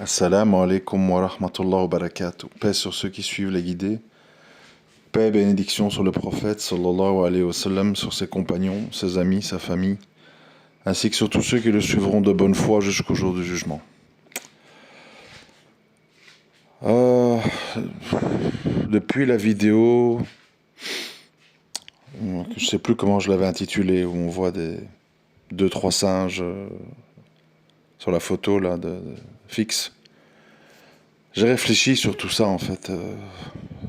Assalamu alaikum wa rahmatullah wa barakatuh. Paix sur ceux qui suivent les guidés. Paix et bénédiction sur le prophète sallallahu alayhi wa sallam, sur ses compagnons, ses amis, sa famille, ainsi que sur tous ceux qui le suivront de bonne foi jusqu'au jour du jugement. Depuis la vidéo, je sais plus comment je l'avais intitulée, où on voit deux, trois singes sur la photo là, fixe. J'ai réfléchi sur tout ça en fait,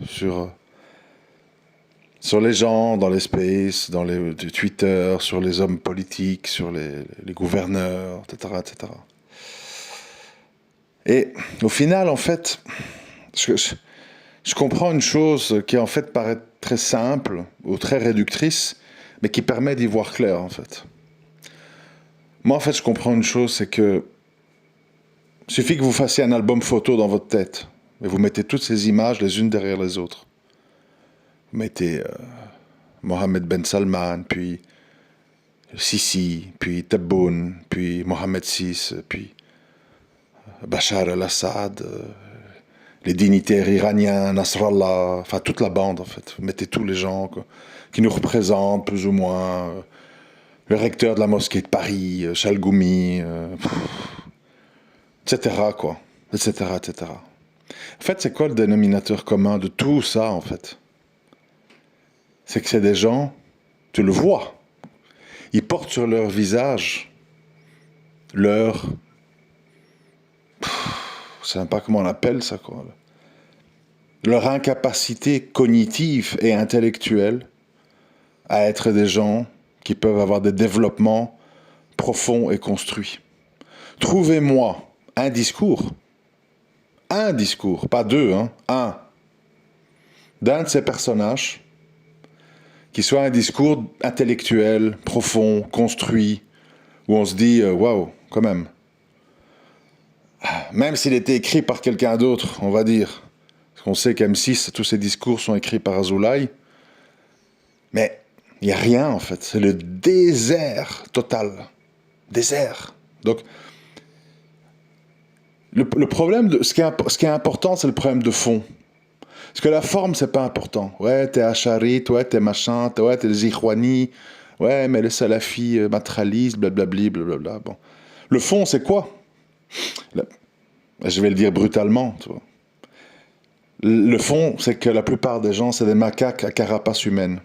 sur les gens, dans les spaces, dans les Twitter, sur les hommes politiques, sur les gouverneurs, etc., etc. Et au final, en fait, je comprends une chose qui en fait paraît très simple ou très réductrice, mais qui permet d'y voir clair en fait. Moi, en fait, je comprends une chose, c'est que il suffit que vous fassiez un album photo dans votre tête, et vous mettez toutes ces images les unes derrière les autres. Vous mettez Mohammed Ben Salman, puis Sisi, puis Tebboune, puis Mohammed VI, puis Bachar el-Assad, les dignitaires iraniens, Nasrallah, enfin toute la bande en fait. Vous mettez tous les gens qui nous représentent plus ou moins, le recteur de la mosquée de Paris, Chalgoumi, etc. quoi, etc., etc. En fait, c'est quoi le dénominateur commun de tout ça en fait? C'est que c'est des gens, tu le vois, ils portent sur leur visage leur... Je ne sais même pas comment on appelle ça, quoi. Leur incapacité cognitive et intellectuelle à être des gens qui peuvent avoir des développements profonds et construits. Trouvez-moi un discours, pas deux, un, d'un de ces personnages qui soit un discours intellectuel, profond, construit, où on se dit, waouh, quand même. Même s'il était écrit par quelqu'un d'autre, on va dire. Parce qu'on sait qu'M6, tous ses discours sont écrits par Azoulay. Mais il n'y a rien, en fait. C'est le désert total. Désert. Donc, le problème, ce qui est important, c'est le problème de fond. Parce que la forme, c'est pas important. Ouais, t'es Acharit, ouais, t'es machin, ouais, t'es les Ikhwani, ouais, mais les salafis matralistes, blablabli, blablabla. Bon. Le fond, c'est quoi? Je vais le dire brutalement, tu vois. Le fond, c'est que la plupart des gens, c'est des macaques à carapace humaine.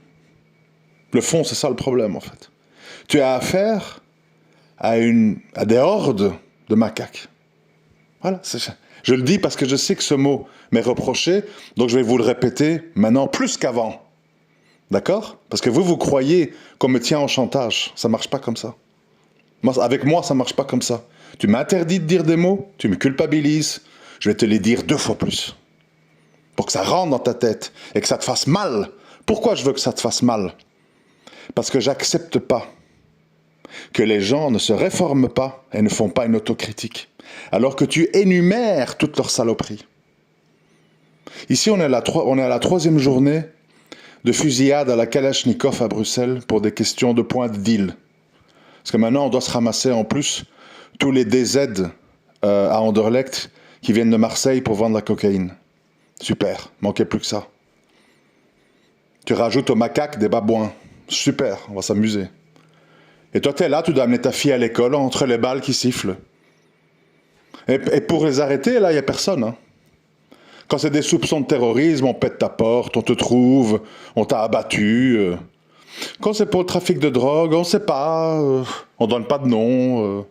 Le fond, c'est ça le problème, en fait. Tu as affaire à des hordes de macaques. Voilà, c'est ça. Je le dis parce que je sais que ce mot m'est reproché, donc je vais vous le répéter maintenant plus qu'avant. D'accord? Parce que vous croyez qu'on me tient en chantage. Ça marche pas comme ça. Avec moi, ça marche pas comme ça. Tu m'interdis de dire des mots, tu me culpabilises, je vais te les dire 2 fois plus. Pour que ça rentre dans ta tête et que ça te fasse mal. Pourquoi je veux que ça te fasse mal? Parce que j'accepte pas que les gens ne se réforment pas et ne font pas une autocritique. Alors que tu énumères toutes leurs saloperies. Ici, on est à la 3e journée de fusillade à la Kalachnikov à Bruxelles pour des questions de point de deal. Parce que maintenant, on doit se ramasser en plus tous les DZ à Anderlecht qui viennent de Marseille pour vendre la cocaïne. Super, manquait plus que ça. Tu rajoutes aux macaques des babouins. Super, on va s'amuser. Et toi, t'es là, tu dois amener ta fille à l'école entre les balles qui sifflent. Et pour les arrêter, là, il n'y a personne. Hein. Quand c'est des soupçons de terrorisme, on pète ta porte, on te trouve, on t'a abattu. Quand c'est pour le trafic de drogue, on ne sait pas, on donne pas de nom.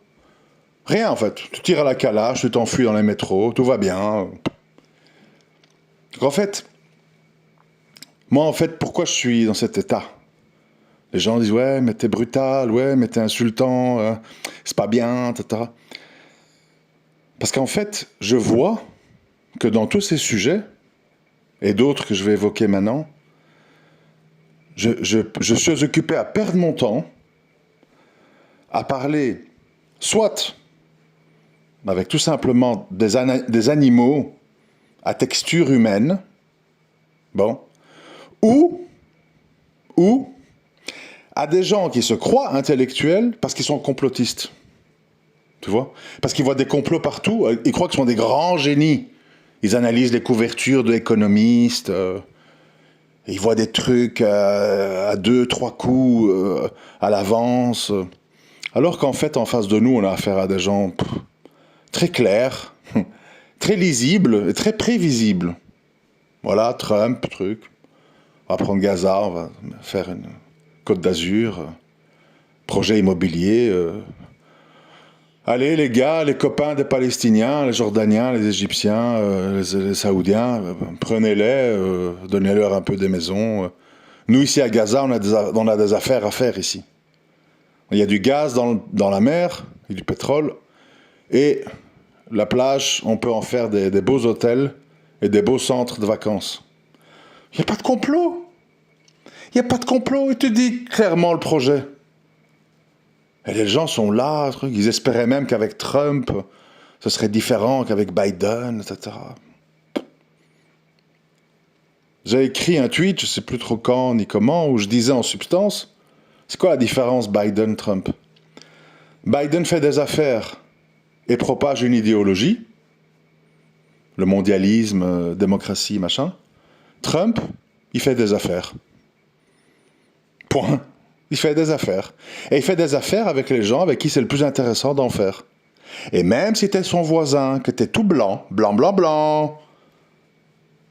Rien, en fait. Tu tires à la calache, tu t'enfuis dans les métros, tout va bien. Donc, en fait, moi, en fait, pourquoi je suis dans cet état? Les gens disent, ouais, mais t'es brutal, ouais, mais t'es insultant, c'est pas bien, etc. Parce qu'en fait, je vois que dans tous ces sujets, et d'autres que je vais évoquer maintenant, je suis occupé à perdre mon temps, à parler, soit avec tout simplement des animaux à texture humaine, bon, ou à des gens qui se croient intellectuels parce qu'ils sont complotistes. Tu vois? Parce qu'ils voient des complots partout. Ils croient qu'ils sont des grands génies. Ils analysent les couvertures de économistes. Ils voient des trucs à 2, 3 coups à l'avance. Alors qu'en fait, en face de nous, on a affaire à des gens très clairs, très lisibles et très prévisibles. Voilà, Trump, truc. On va prendre Gaza, on va faire une Côte d'Azur, projet immobilier. Allez les gars, les copains des Palestiniens, les Jordaniens, les Égyptiens, les Saoudiens, prenez-les, donnez-leur un peu des maisons. Nous ici à Gaza, on a des affaires à faire ici. Il y a du gaz dans la mer, il y a du pétrole, et la plage, on peut en faire des beaux hôtels et des beaux centres de vacances. Il n'y a pas de complot. Il n'y a pas de complot, il te dit clairement le projet. Et les gens sont là, ils espéraient même qu'avec Trump, ce serait différent qu'avec Biden, etc. J'ai écrit un tweet, je ne sais plus trop quand ni comment, où je disais en substance, c'est quoi la différence Biden-Trump? Biden fait des affaires et propage une idéologie, le mondialisme, démocratie, machin. Trump, il fait des affaires. Point. Il fait des affaires. Et il fait des affaires avec les gens avec qui c'est le plus intéressant d'en faire. Et même si t'es son voisin, que t'es tout blanc, blanc,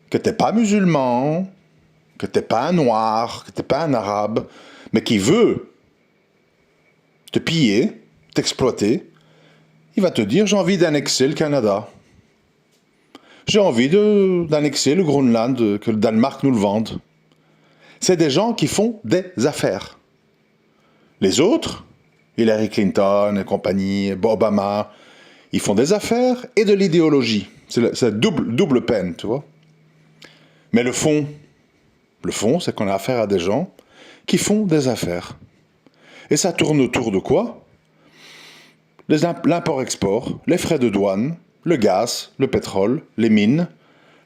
que t'es pas musulman, que t'es pas un noir, que t'es pas un arabe, mais qui veut te piller, t'exploiter, il va te dire j'ai envie d'annexer le Canada. J'ai envie d'annexer le Groenland, que le Danemark nous le vende. C'est des gens qui font des affaires. Les autres, Hillary Clinton et compagnie, Obama, ils font des affaires et de l'idéologie. C'est double peine, tu vois. Mais le fond, c'est qu'on a affaire à des gens qui font des affaires. Et ça tourne autour de quoi? L'import-export, les frais de douane, le gaz, le pétrole, les mines,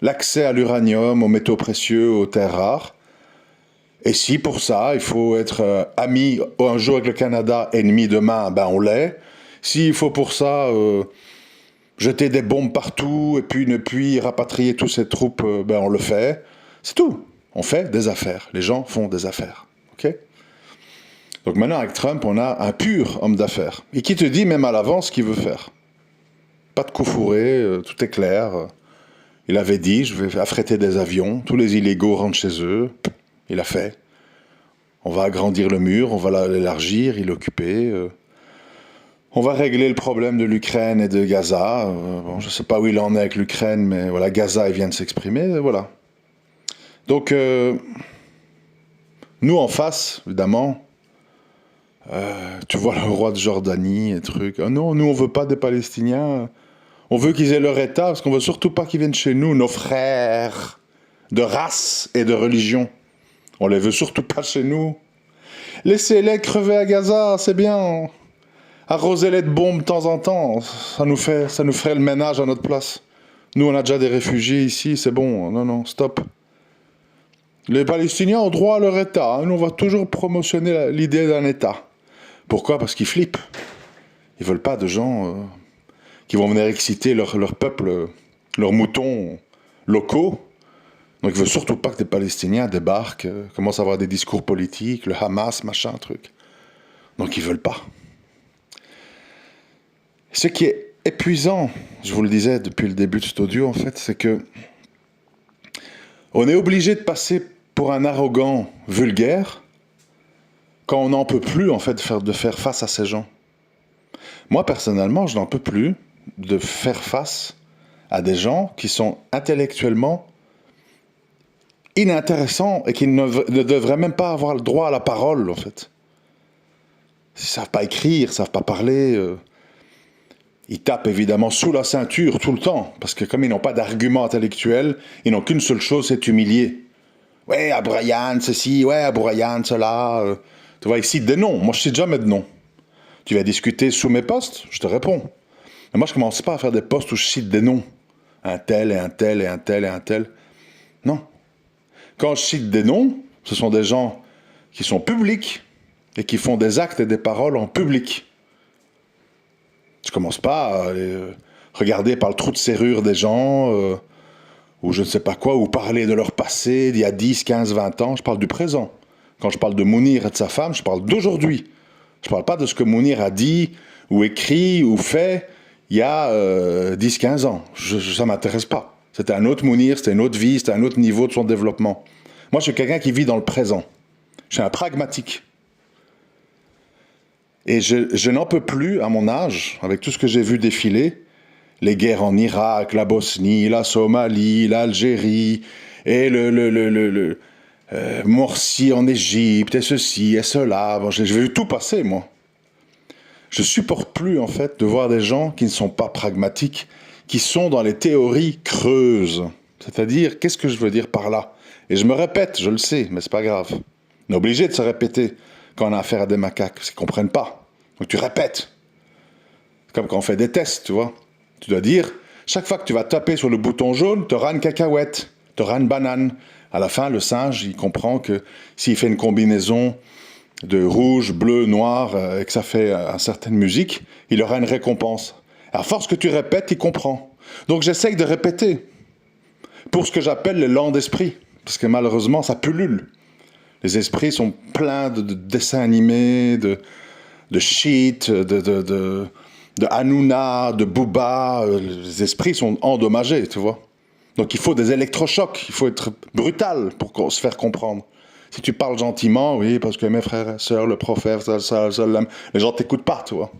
l'accès à l'uranium, aux métaux précieux, aux terres rares. Et si pour ça, il faut être ami un jour avec le Canada, ennemi demain, ben on l'est. S'il faut pour ça jeter des bombes partout et puis rapatrier toutes ces troupes, ben on le fait. C'est tout. On fait des affaires. Les gens font des affaires. Ok? Donc maintenant, avec Trump, on a un pur homme d'affaires. Et qui te dit même à l'avance ce qu'il veut faire. Pas de coup fourré, tout est clair. Il avait dit, je vais affréter des avions, tous les illégaux rentrent chez eux. Il a fait. On va agrandir le mur, on va l'élargir, il est occupé. On va régler le problème de l'Ukraine et de Gaza. Bon, je ne sais pas où il en est avec l'Ukraine, mais voilà, Gaza, il vient de s'exprimer, voilà. Donc, nous en face, évidemment, tu vois le roi de Jordanie et trucs. Oh non, nous on veut pas des Palestiniens. On veut qu'ils aient leur État, parce qu'on veut surtout pas qu'ils viennent chez nous, nos frères de race et de religion. On les veut surtout pas chez nous. Laissez-les crever à Gaza, c'est bien. Arrosez-les de bombes de temps en temps. Ça nous ferait le ménage à notre place. Nous, on a déjà des réfugiés ici, c'est bon. Non, stop. Les Palestiniens ont droit à leur État. Hein. Nous, on va toujours promotionner l'idée d'un État. Pourquoi? Parce qu'ils flippent. Ils veulent pas de gens qui vont venir exciter leur peuple, leurs moutons locaux. Donc ils veulent surtout pas que des Palestiniens débarquent, commencent à avoir des discours politiques, le Hamas, machin, truc. Donc ils veulent pas. Ce qui est épuisant, je vous le disais depuis le début de cet audio, en fait, c'est que on est obligé de passer pour un arrogant vulgaire quand on n'en peut plus, en fait, de faire face à ces gens. Moi, personnellement, je n'en peux plus de faire face à des gens qui sont intellectuellement inintéressants et qui ne devraient même pas avoir le droit à la parole, en fait. Ils ne savent pas écrire, ils ne savent pas parler. Ils tapent évidemment sous la ceinture tout le temps, parce que comme ils n'ont pas d'argument intellectuel, ils n'ont qu'une seule chose, c'est humilier. Ouais, à Brian, ceci, ouais, à Brian, cela. Tu vois, ils citent des noms. Moi, je ne cite jamais de noms. Tu vas discuter sous mes posts, je te réponds. Mais moi, je ne commence pas à faire des posts où je cite des noms. Un tel et un tel et un tel et un tel. Non. Quand je cite des noms, ce sont des gens qui sont publics et qui font des actes et des paroles en public. Je commence pas à aller regarder par le trou de serrure des gens, ou je ne sais pas quoi, ou parler de leur passé d'il y a 10, 15, 20 ans. Je parle du présent. Quand je parle de Mounir et de sa femme, je parle d'aujourd'hui. Je ne parle pas de ce que Mounir a dit, ou écrit, ou fait il y a 10, 15 ans. Ça ne m'intéresse pas. C'était un autre Mounir, c'était une autre vie, c'était un autre niveau de son développement. Moi, je suis quelqu'un qui vit dans le présent. Je suis un pragmatique. Et je n'en peux plus, à mon âge, avec tout ce que j'ai vu défiler, les guerres en Irak, la Bosnie, la Somalie, l'Algérie, et Morsi en Égypte, et ceci, et cela. Bon, j'ai vu tout passer, moi. Je supporte plus, en fait, de voir des gens qui ne sont pas pragmatiques, qui sont dans les théories creuses. C'est-à-dire, qu'est-ce que je veux dire par là? Et je me répète, je le sais, mais c'est pas grave. On est obligé de se répéter quand on a affaire à des macaques, parce qu'ils comprennent pas. Donc tu répètes. C'est comme quand on fait des tests, tu vois. Tu dois dire, chaque fois que tu vas taper sur le bouton jaune, tu auras une cacahuète, tu auras une banane. À la fin, le singe, il comprend que s'il fait une combinaison de rouge, bleu, noir, et que ça fait une certaine musique, il aura une récompense. À force que tu répètes, il comprend. Donc j'essaye de répéter pour ce que j'appelle le lent d'esprit, parce que malheureusement, ça pullule. Les esprits sont pleins de dessins animés, de shit, de Hanouna, de Booba. Les esprits sont endommagés, tu vois. Donc il faut des électrochocs, il faut être brutal pour se faire comprendre. Si tu parles gentiment, oui, parce que mes frères et sœurs, le prophète, les gens t'écoutent pas, tu vois.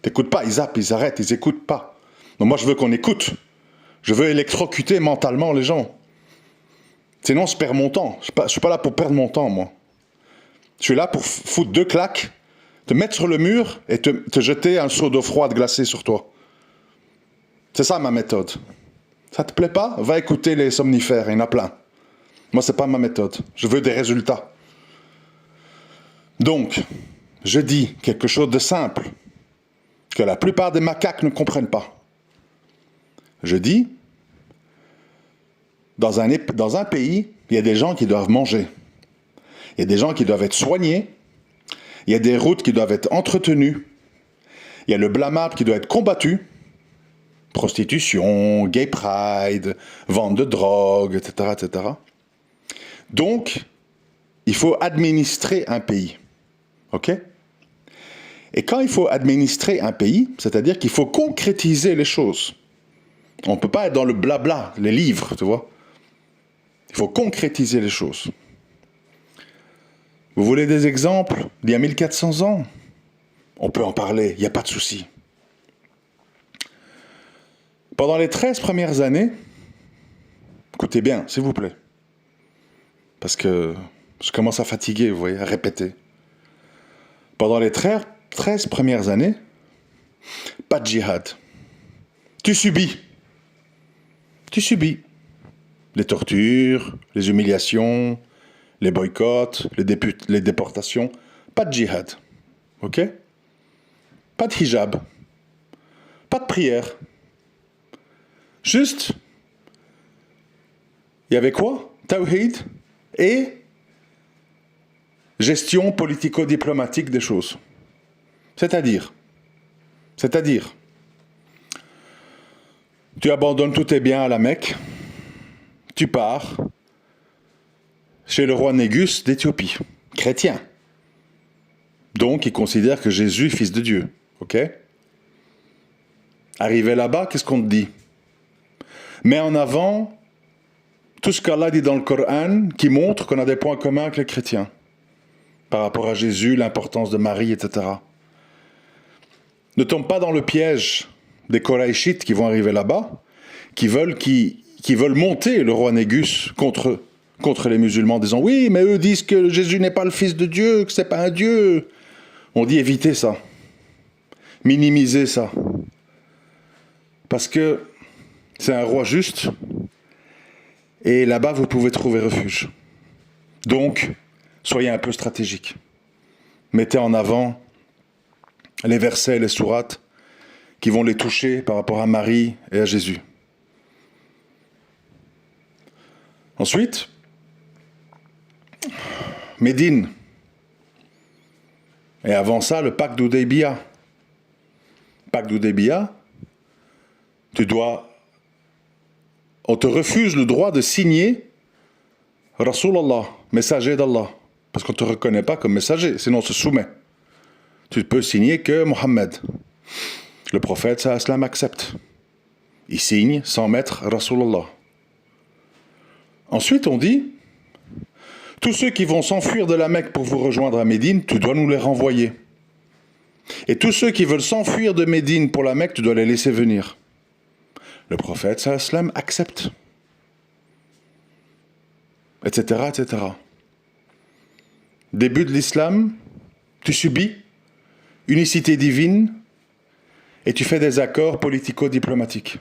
T'écoutes pas, ils zappent, ils arrêtent, ils écoutent pas. Donc moi je veux qu'on écoute. Je veux électrocuter mentalement les gens. Sinon je perds mon temps. Je suis pas là pour perdre mon temps, moi. Je suis là pour foutre 2 claques, te mettre sur le mur et te jeter un seau d'eau froide glacée sur toi. C'est ça ma méthode. Ça te plaît pas? Va écouter les somnifères, il y en a plein. Moi, c'est pas ma méthode. Je veux des résultats. Donc, je dis quelque chose de simple, que la plupart des macaques ne comprennent pas. Je dis, dans un pays, il y a des gens qui doivent manger. Il y a des gens qui doivent être soignés. Il y a des routes qui doivent être entretenues. Il y a le blâmable qui doit être combattu. Prostitution, gay pride, vente de drogue, etc., etc. Donc, il faut administrer un pays. OK? Et quand il faut administrer un pays, c'est-à-dire qu'il faut concrétiser les choses. On ne peut pas être dans le blabla, les livres, tu vois. Il faut concrétiser les choses. Vous voulez des exemples d'il y a 1400 ans? On peut en parler, il n'y a pas de souci. Pendant les 13 premières années, écoutez bien, s'il vous plaît, parce que je commence à fatiguer, vous voyez, à répéter. Pendant les 13 premières années, pas de djihad. Tu subis. Tu subis. Les tortures, les humiliations, les boycotts, les déportations. Pas de djihad. Ok? Pas de hijab. Pas de prière. Juste, il y avait quoi? Tawhid et gestion politico-diplomatique des choses. C'est-à-dire, tu abandonnes tous tes biens à la Mecque, tu pars chez le roi Négus d'Éthiopie, chrétien. Donc, il considère que Jésus est fils de Dieu. Ok? Arrivé là-bas, qu'est-ce qu'on te dit? Mets en avant tout ce qu'Allah dit dans le Coran qui montre qu'on a des points communs avec les chrétiens. Par rapport à Jésus, l'importance de Marie, etc. Ne tombe pas dans le piège des Koraïchites qui vont arriver là-bas, qui veulent monter le roi Négus contre les musulmans, en disant « Oui, mais eux disent que Jésus n'est pas le fils de Dieu, que c'est pas un Dieu. » On dit évitez ça. Minimisez ça. Parce que c'est un roi juste, et là-bas, vous pouvez trouver refuge. Donc, soyez un peu stratégique. Mettez en avant les versets, les sourates qui vont les toucher par rapport à Marie et à Jésus. Ensuite, Médine. Et avant ça, le pacte d'Hudaybiyah. pacte d'Houdébia, on te refuse le droit de signer Rasulallah, messager d'Allah, parce qu'on ne te reconnaît pas comme messager, sinon on se soumet. Tu ne peux signer que Mohammed. Le prophète, ça, islam accepte. Il signe sans mettre Rasulallah. Ensuite, on dit, tous ceux qui vont s'enfuir de la Mecque pour vous rejoindre à Médine, tu dois nous les renvoyer. Et tous ceux qui veulent s'enfuir de Médine pour la Mecque, tu dois les laisser venir. Le prophète, ça, islam accepte. Etc., etc. Début de l'islam, tu subis, unicité divine, et tu fais des accords politico-diplomatiques.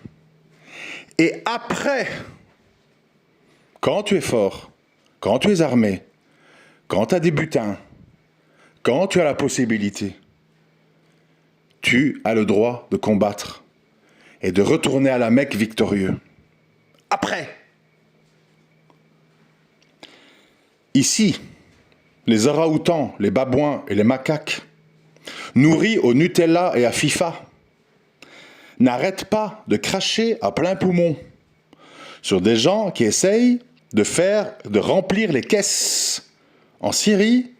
Et après, quand tu es fort, quand tu es armé, quand tu as des butins, quand tu as la possibilité, tu as le droit de combattre et de retourner à la Mecque victorieux. Après. Ici, les orang-outans, les babouins et les macaques, nourris au Nutella et à FIFA, n'arrêtent pas de cracher à plein poumon sur des gens qui essayent de remplir les caisses en Syrie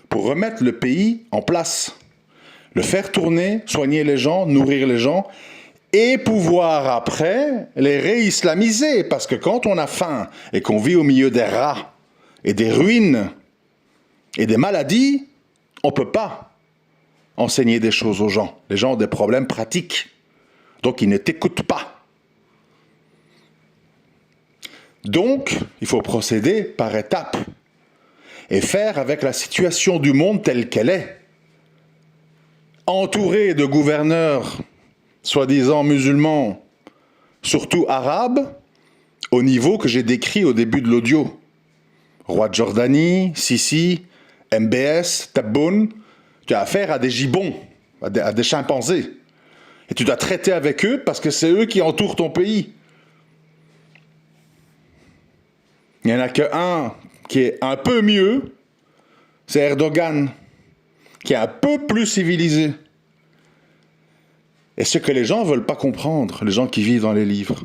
pour remettre le pays en place, le faire tourner, soigner les gens, nourrir les gens, et pouvoir après les réislamiser, parce que quand on a faim et qu'on vit au milieu des rats et des ruines et des maladies, on ne peut pas enseigner des choses aux gens. Les gens ont des problèmes pratiques, donc ils ne t'écoutent pas. Donc, il faut procéder par étapes et faire avec la situation du monde telle qu'elle est. Entouré de gouverneurs soi-disant musulmans, surtout arabes, au niveau que j'ai décrit au début de l'audio. Roi de Jordanie, Sisi, MBS, Tebboune, tu as affaire à des gibbons, à des chimpanzés. Et tu dois traiter avec eux parce que c'est eux qui entourent ton pays. Il n'y en a qu'un qui est un peu mieux, c'est Erdogan, qui est un peu plus civilisé. Et ce que les gens ne veulent pas comprendre, les gens qui vivent dans les livres.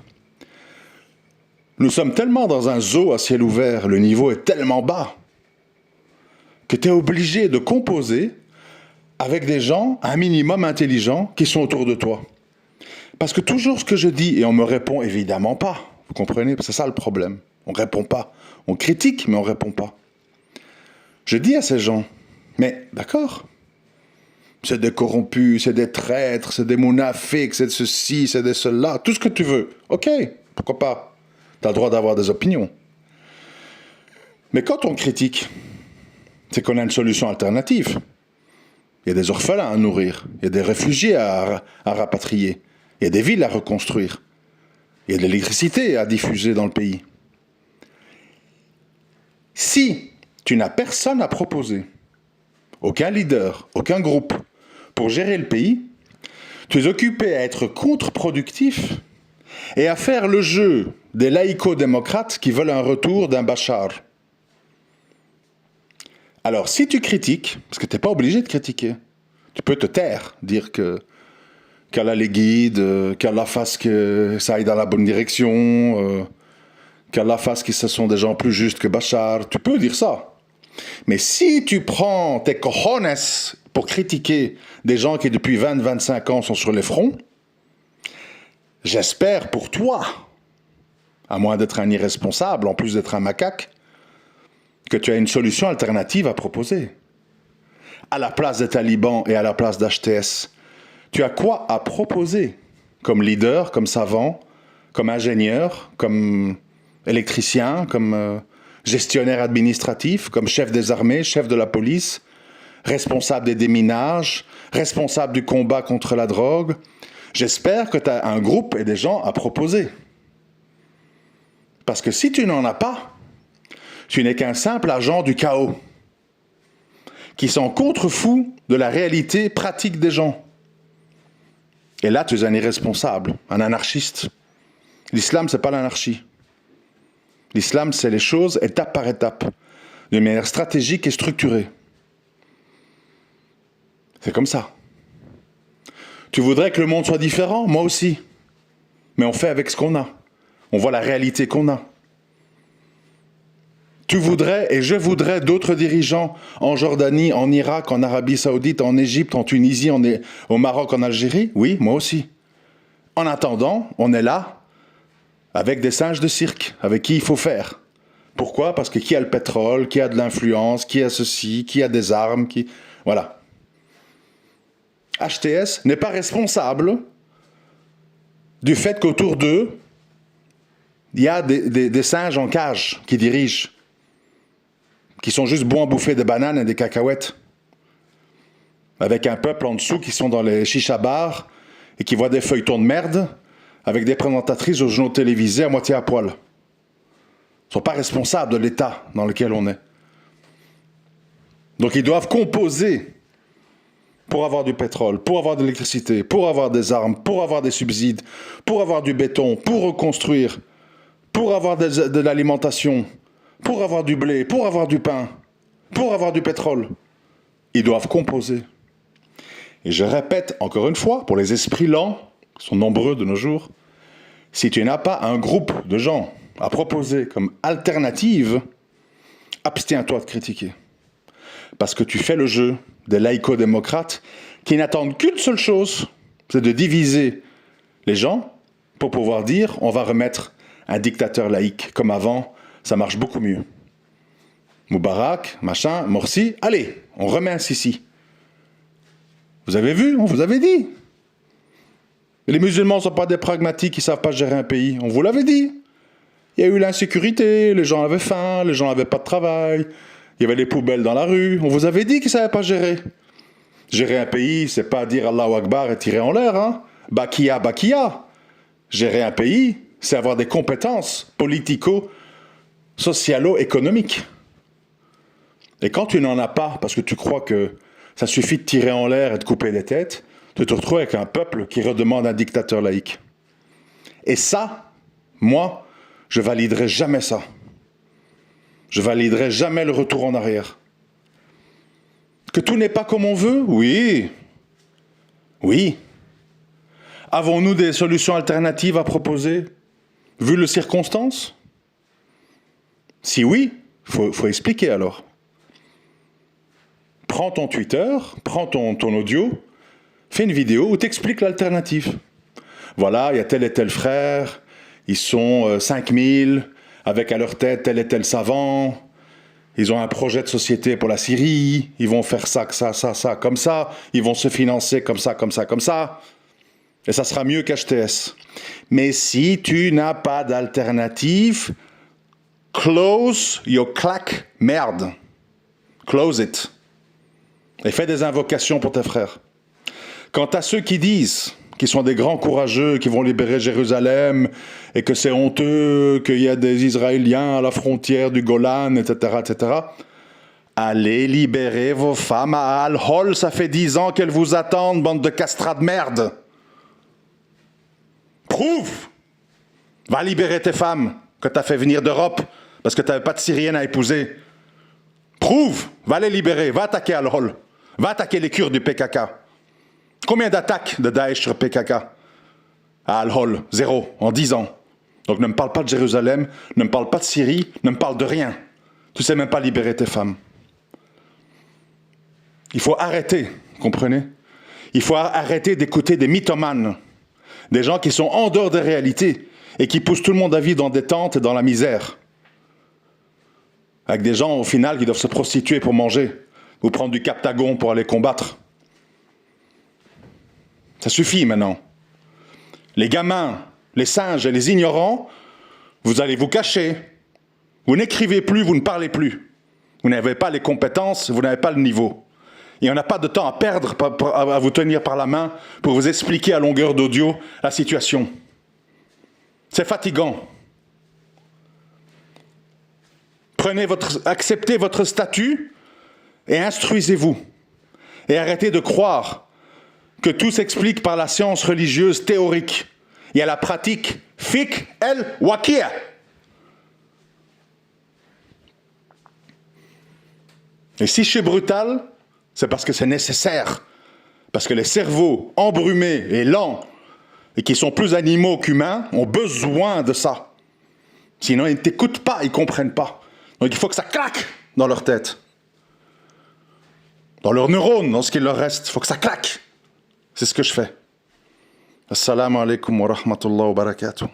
Nous sommes tellement dans un zoo à ciel ouvert, le niveau est tellement bas, que tu es obligé de composer avec des gens, un minimum intelligents, qui sont autour de toi. Parce que toujours ce que je dis, et on me répond évidemment pas, vous comprenez, c'est ça le problème. On ne répond pas. On critique, mais on ne répond pas. Je dis à ces gens, mais d'accord, c'est des corrompus, c'est des traîtres, c'est des monafiques, c'est de ceci, c'est de cela, tout ce que tu veux. Ok, pourquoi pas? Tu as le droit d'avoir des opinions. Mais quand on critique, c'est qu'on a une solution alternative. Il y a des orphelins à nourrir, il y a des réfugiés à rapatrier, il y a des villes à reconstruire, il y a de l'électricité à diffuser dans le pays. Si tu n'as personne à proposer, aucun leader, aucun groupe, pour gérer le pays, tu es occupé à être contre-productif et à faire le jeu des laïco-démocrates qui veulent un retour d'un Bachar. Alors, si tu critiques, parce que tu n'es pas obligé de critiquer, tu peux te taire, dire qu'Allah les guide, qu'Allah fasse que ça aille dans la bonne direction, qu'Allah fasse que ce sont des gens plus justes que Bachar, tu peux dire ça. Mais si tu prends tes cojones pour critiquer des gens qui depuis 20-25 ans sont sur les fronts, j'espère pour toi, à moins d'être un irresponsable, en plus d'être un macaque, que tu as une solution alternative à proposer. À la place des talibans et à la place d'HTS, tu as quoi à proposer comme leader, comme savant, comme ingénieur, comme électricien, comme gestionnaire administratif, comme chef des armées, chef de la police, responsable des déminages, responsable du combat contre la drogue. J'espère que tu as un groupe et des gens à proposer. Parce que si tu n'en as pas, tu n'es qu'un simple agent du chaos, qui s'en contrefou de la réalité pratique des gens. Et là, tu es un irresponsable, un anarchiste. L'islam, c'est pas l'anarchie. L'islam, c'est les choses étape par étape, de manière stratégique et structurée. C'est comme ça. Tu voudrais que le monde soit différent? Moi aussi. Mais on fait avec ce qu'on a. On voit la réalité qu'on a. Tu voudrais et je voudrais d'autres dirigeants en Jordanie, en Irak, en Arabie Saoudite, en Égypte, en Tunisie, au Maroc, en Algérie? Oui, moi aussi. En attendant, on est là avec des singes de cirque, avec qui il faut faire. Pourquoi? Parce que qui a le pétrole, qui a de l'influence, qui a ceci, qui a des armes, qui... Voilà. HTS n'est pas responsable du fait qu'autour d'eux, il y a des singes en cage qui dirigent, qui sont juste bons à bouffer des bananes et des cacahuètes, avec un peuple en dessous qui sont dans les chicha-bars et qui voient des feuilletons de merde avec des présentatrices aux journaux télévisés à moitié à poil. Ils ne sont pas responsables de l'état dans lequel on est. Donc ils doivent composer pour avoir du pétrole, pour avoir de l'électricité, pour avoir des armes, pour avoir des subsides, pour avoir du béton, pour reconstruire, pour avoir de l'alimentation, pour avoir du blé, pour avoir du pain, pour avoir du pétrole. Ils doivent composer. Et je répète encore une fois, pour les esprits lents, qui sont nombreux de nos jours, si tu n'as pas un groupe de gens à proposer comme alternative, abstiens-toi de critiquer. Parce que tu fais le jeu des laïco-démocrates qui n'attendent qu'une seule chose, c'est de diviser les gens pour pouvoir dire on va remettre un dictateur laïque comme avant, ça marche beaucoup mieux. Moubarak, machin, Morsi, allez, on remet un Sisi. Vous avez vu, on vous avait dit. Les musulmans ne sont pas des pragmatiques qui ne savent pas gérer un pays, on vous l'avait dit. Il y a eu l'insécurité, les gens avaient faim, les gens n'avaient pas de travail, il y avait les poubelles dans la rue, on vous avait dit qu'ils ne savaient pas gérer. Gérer un pays, c'est pas dire Allahu Akbar et tirer en l'air, hein. Bakia, bakia. Gérer un pays, c'est avoir des compétences politico-socialo-économiques. Et quand tu n'en as pas, parce que tu crois que ça suffit de tirer en l'air et de couper les têtes, tu te retrouves avec un peuple qui redemande un dictateur laïque. Et ça, moi, je validerai jamais ça. Je validerai jamais le retour en arrière. Que tout n'est pas comme on veut? Oui. Oui. Avons-nous des solutions alternatives à proposer, vu les circonstances? Si oui, faut expliquer alors. Prends ton Twitter, prends ton audio, fais une vidéo où tu expliques l'alternative. Voilà, il y a tel et tel frère, ils sont 5000, avec à leur tête tel et tel savant, ils ont un projet de société pour la Syrie, ils vont faire ça, comme ça, ils vont se financer comme ça, comme ça, comme ça, et ça sera mieux qu'HTS. Mais si tu n'as pas d'alternative, close your claque merde. Close it. Et fais des invocations pour tes frères. Quant à ceux qui disent, qui sont des grands courageux, qui vont libérer Jérusalem, et que c'est honteux, qu'il y a des Israéliens à la frontière du Golan, etc., etc., allez libérer vos femmes à Al-Hol, ça fait 10 ans qu'elles vous attendent, bande de castrats de merde. Prouve! Va libérer tes femmes que t'as fait venir d'Europe, parce que t'avais pas de Syrienne à épouser. Prouve! Va les libérer, va attaquer Al-Hol. Va attaquer les Kurdes du PKK. Combien d'attaques de Daesh sur PKK à Al-Hol? 0, en 10 ans. Donc ne me parle pas de Jérusalem, ne me parle pas de Syrie, ne me parle de rien. Tu sais même pas libérer tes femmes. Il faut arrêter, comprenez? Il faut arrêter d'écouter des mythomanes, des gens qui sont en dehors des réalités et qui poussent tout le monde à vivre dans des tentes et dans la misère. Avec des gens, au final, qui doivent se prostituer pour manger ou prendre du Captagon pour aller combattre. Ça suffit maintenant. Les gamins, les singes et les ignorants, vous allez vous cacher. Vous n'écrivez plus, vous ne parlez plus. Vous n'avez pas les compétences, vous n'avez pas le niveau. Et on n'a pas de temps à perdre à vous tenir par la main pour vous expliquer à longueur d'audio la situation. C'est fatigant. Acceptez votre statut et instruisez-vous. Et arrêtez de croire que tout s'explique par la science religieuse théorique. Il y a la pratique fiqh el-waqi'a. Et si je suis brutal, c'est parce que c'est nécessaire. Parce que les cerveaux embrumés et lents, et qui sont plus animaux qu'humains, ont besoin de ça. Sinon, ils ne t'écoutent pas, ils ne comprennent pas. Donc il faut que ça claque dans leur tête. Dans leurs neurones, dans ce qu'il leur reste. Il faut que ça claque. C'est ce que je fais. Assalamu alaikum wa rahmatullahi wa barakatuh.